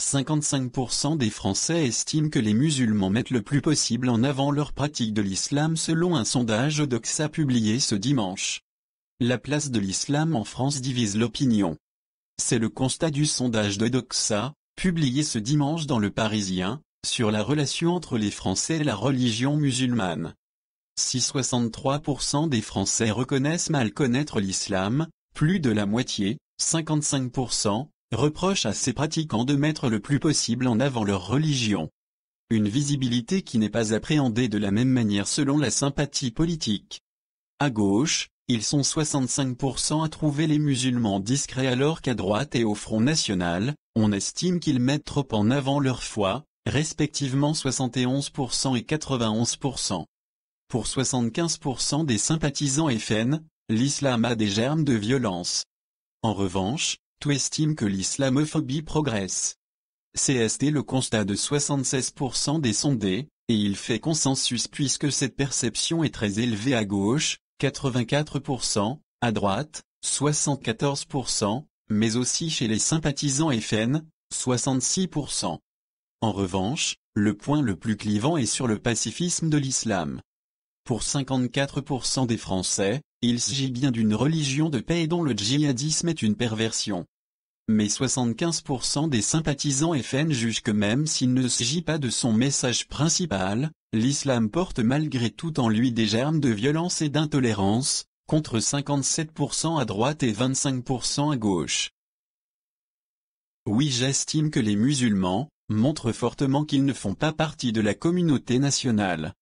55% des Français estiment que les musulmans mettent le plus possible en avant leur pratique de l'islam selon un sondage Doxa publié ce dimanche. La place de l'islam en France divise l'opinion. C'est le constat du sondage de Doxa, publié ce dimanche dans Le Parisien, sur la relation entre les Français et la religion musulmane. Si 63% des Français reconnaissent mal connaître l'islam, plus de la moitié, 55%, reprochent à ces pratiquants de mettre le plus possible en avant leur religion. Une visibilité qui n'est pas appréhendée de la même manière selon la sympathie politique. À gauche, ils sont 65% à trouver les musulmans discrets alors qu'à droite et au Front National, on estime qu'ils mettent trop en avant leur foi, respectivement 71% et 91%. Pour 75% des sympathisants FN, l'islam a des germes de violence. En revanche, tout estime que l'islamophobie progresse. C'est le constat de 76% des sondés, et il fait consensus puisque cette perception est très élevée à gauche, 84%, à droite, 74%, mais aussi chez les sympathisants FN, 66%. En revanche, le point le plus clivant est sur le pacifisme de l'islam. Pour 54% des Français, il s'agit bien d'une religion de paix dont le djihadisme est une perversion. Mais 75% des sympathisants FN jugent que même s'il ne s'agit pas de son message principal, l'islam porte malgré tout en lui des germes de violence et d'intolérance, contre 57% à droite et 25% à gauche. Oui, j'estime que les musulmans montrent fortement qu'ils ne font pas partie de la communauté nationale.